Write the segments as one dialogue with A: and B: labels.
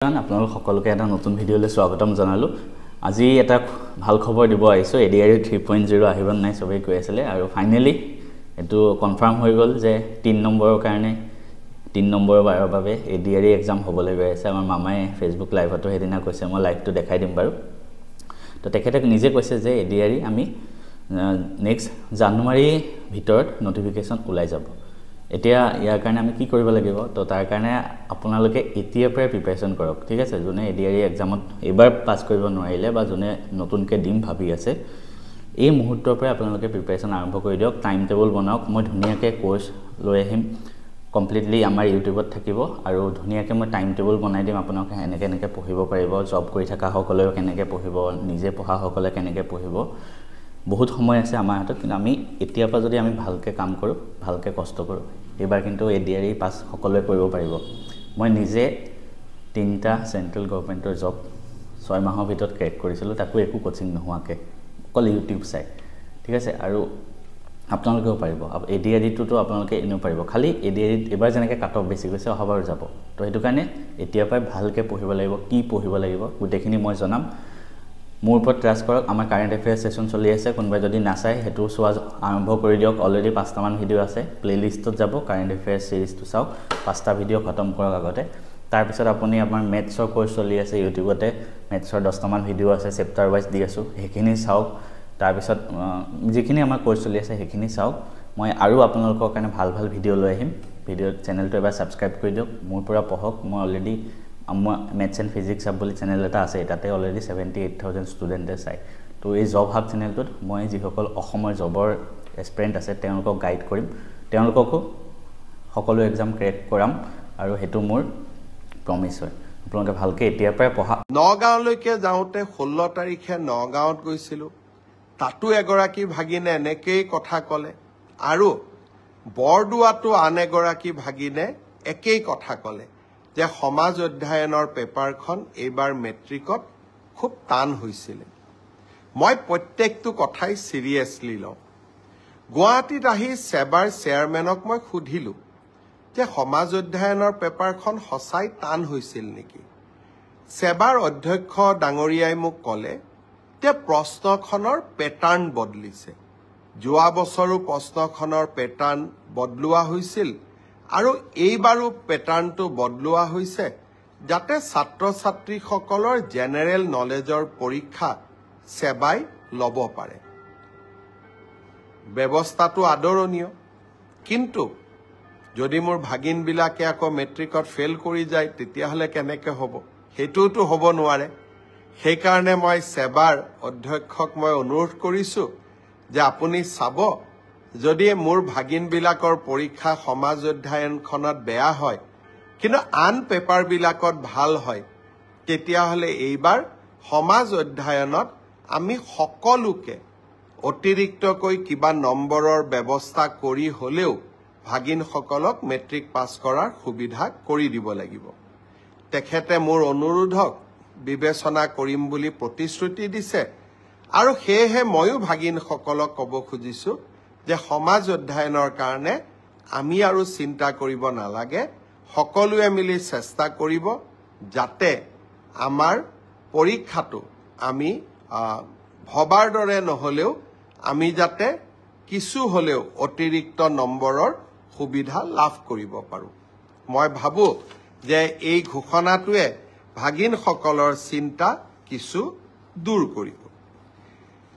A: আপোনালোক সকলোকে এটা নতুন ভিডিঅ'লৈ স্বাগতম জনালো। আজি এটা ভাল খবৰ দিব আহিছো। এডিআৰই 3.0 আহিব নাই সবেই কৈ আছিল আৰু ফাইনালি এটো কনফাৰ্ম হৈ গল যে 3 নম্বৰৰ কাৰণে 3 নম্বৰৰ বাৰৰ বাবে এডিআৰই এক্সাম হ'বলৈ গৈ আছে। আমাৰ মামাই ফেসবুক লাইভতো হেদিনা কৈছে, মই লাইভটো দেখাই দিম বাৰু। তো তেখেতে নিজে কৈছে যে এডিআৰই আমি নেক্সট জানুৱাৰী ভিতৰত নটিফিকেশন ওলাই যাব। এতিয়া ইয়াৰ কাৰণে আমি কি কৰিব লাগিব? তো তাৰ কাৰণে আপোনালোকে এতিয়াৰ পৰা প্ৰিপাৰেচন কৰক, ঠিক আছে? যোনে এডিআৰই এক্সামত এবাৰ পাস কৰিব নোৱাৰিলে বা যোনে নতুনকৈ দিম ভাবি আছে, এই মুহূৰ্তৰ পৰা আপোনালোকে প্ৰিপাৰেচন আৰম্ভ কৰি দিয়ক। টাইম টেবুল বনাওক। মই ধুনীয়াকৈ কোৰ্স লৈ আহিম, কমপ্লিটলি আমাৰ ইউটিউবত থাকিব আৰু ধুনীয়াকৈ মই টাইম টেবুল বনাই দিম। আপোনালোকে এনেকৈ পঢ়িব পাৰিব, জব কৰি থকা সকলেও কেনেকৈ পঢ়িব, নিজে পঢ়া সকলে কেনেকৈ পঢ়িব। বহুত সময় আছে আমাৰ হাতত, কিন্তু আমি এতিয়াৰ পৰা যদি আমি ভালকৈ কাম কৰোঁ, ভালকৈ কষ্ট কৰোঁ, এবাৰ কিন্তু এডিআৰই পাস সকলোৱে কৰিব পাৰিব। মই নিজে 3টা সেন্ট্ৰেল গভৰ্ণমেণ্টৰ জব 6 মাহৰ ভিতৰত ক্ৰেক কৰিছিলোঁ, তাকো একো কোচিং নোহোৱাকৈ, অকল ইউটিউব চাই, ঠিক আছে? আৰু আপোনালোকেও পাৰিব। এডিআৰইটোতো আপোনালোকে এনেও পাৰিব, খালি এডিআৰইত এবাৰ যেনেকৈ কাট অফ বেছি গৈছে অহাবাৰ যাব। তো সেইটো কাৰণে এতিয়াৰ পৰাই ভালকৈ পঢ়িব লাগিব। কি পঢ়িব লাগিব গোটেইখিনি মই জনাম। মোৰ ওপৰত ট্ৰাষ্ট কৰক। আমাৰ কাৰেণ্ট এফেয়াৰ্ছ সেশন চলি আছে, কোনোবাই যদি নাচায় সেইটো চোৱা আৰম্ভ কৰি দিয়ক। অলৰেডি 5টামান ভিডিঅ' আছে, প্লেলিষ্টত যাব, কাৰেণ্ট এফেয়াৰ্ছ সিৰিজটো চাওক। 5টা ভিডিঅ' খতম কৰক আগতে। তাৰপিছত আপুনি আমাৰ মেথছৰ কোৰ্স চলি আছে ইউটিউবতে, মেথছৰ 10টামান ভিডিঅ' আছে, চেপ্টাৰ ৱাইজ দি আছোঁ, সেইখিনি চাওক। তাৰপিছত যিখিনি আমাৰ কোৰ্স চলি আছে সেইখিনি চাওক। মই আৰু আপোনালোকৰ কাৰণে ভাল ভাল ভিডিঅ' লৈ আহিম। ভিডিঅ' চেনেলটো এবাৰ ছাবস্ক্ৰাইব কৰি দিয়ক, মোৰ পৰা পঢ়ক। মই already maths and physics hub বুলি চেনেল এটা আছে, তাতে অলৰেডি 78,000 ষ্টুডেণ্টে চায়। তো এই জব হাব চেনেলটোত মই যিসকল অসমৰ জবৰ এছপিৰেণ্ট আছে তেওঁলোকক গাইড কৰিম, তেওঁলোককো সকলো এক্সাম ক্ৰেক কৰাম, আৰু সেইটো মোৰ প্ৰমিছ হয়। আপোনালোকে ভালকৈ এতিয়াৰ পৰাই পঢ়া।
B: নগাঁওলৈকে যাওঁতে 16 তাৰিখে নগাঁৱত গৈছিলোঁ, তাতো এগৰাকী ভাগিনে এনেকেই কথা ক'লে, আৰু বৰদোৱাতো আন এগৰাকী ভাগিনে একেই কথা ক'লে যে সমাজ অধ্যয়নৰ পেপাৰখন এইবাৰ মেট্ৰিকত খুব টান হৈছিলে। মই প্ৰত্যেকটো কথাই চিৰিয়াছলি লওঁ। গুৱাহাটীত আহি সেবাৰ চেয়াৰমেনক মই সুধিলোঁ যে সমাজ অধ্যয়নৰ পেপাৰখন সঁচাই টান হৈছিল নেকি? সেবাৰ অধ্যক্ষ ডাঙৰীয়াই মোক ক'লে যে প্ৰশ্নখনৰ পেটাৰ্ণ বদলিছে। যোৱা বছৰো প্ৰশ্নখনৰ পেটাৰ্ণ বদলোৱা হৈছিল, আৰু এইবাৰো পেটাৰ্ণটো বদলোৱা হৈছে যাতে ছাত্ৰ ছাত্ৰীসকলৰ জেনেৰেল নলেজৰ পৰীক্ষা সেবাই ল'ব পাৰে। ব্যৱস্থাটো আদৰণীয়, কিন্তু যদি মোৰ ভাগিনবিলাকে আকৌ মেট্ৰিকত ফেইল কৰি যায় তেতিয়াহ'লে কেনেকৈ হ'ব? সেইটোতো হ'ব নোৱাৰে। সেইকাৰণে মই সেবাৰ অধ্যক্ষক মই অনুৰোধ কৰিছোঁ যে আপুনি চাব, যদি মোৰ ভাগিনবিলাকৰ পৰীক্ষা সমাজ অধ্যয়নখনত বেয়া হয় কিন্তু আন পেপাৰবিলাকত ভাল হয়, তেতিয়াহ'লে এইবাৰ সমাজ অধ্যয়নত আমি সকলোকে অতিৰিক্তকৈ কিবা নম্বৰৰ ব্যৱস্থা কৰি হ'লেও ভাগিনসকলক মেট্ৰিক পাছ কৰাৰ সুবিধা কৰি দিব লাগিব। তেখেতে মোৰ অনুৰোধক বিবেচনা কৰিম বুলি প্ৰতিশ্ৰুতি দিছে, আৰু সেয়েহে ময়ো ভাগিনসকলক ক'ব খুজিছোঁ যে সমাজ অধ্যয়নৰ কাৰণে আমি আৰু চিন্তা কৰিব নালাগে। সকলোৱে মিলি চেষ্টা কৰিব যাতে আমাৰ পৰীক্ষাটো আমি ভবাৰ দৰে নহ'লেও আমি যাতে কিছু হ'লেও অতিৰিক্ত নম্বৰৰ সুবিধা লাভ কৰিব পাৰোঁ। মই ভাবোঁ যে এই ঘোষণাটোৱে ভাগিনসকলৰ চিন্তা কিছু দূৰ কৰিব।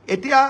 B: এতিয়া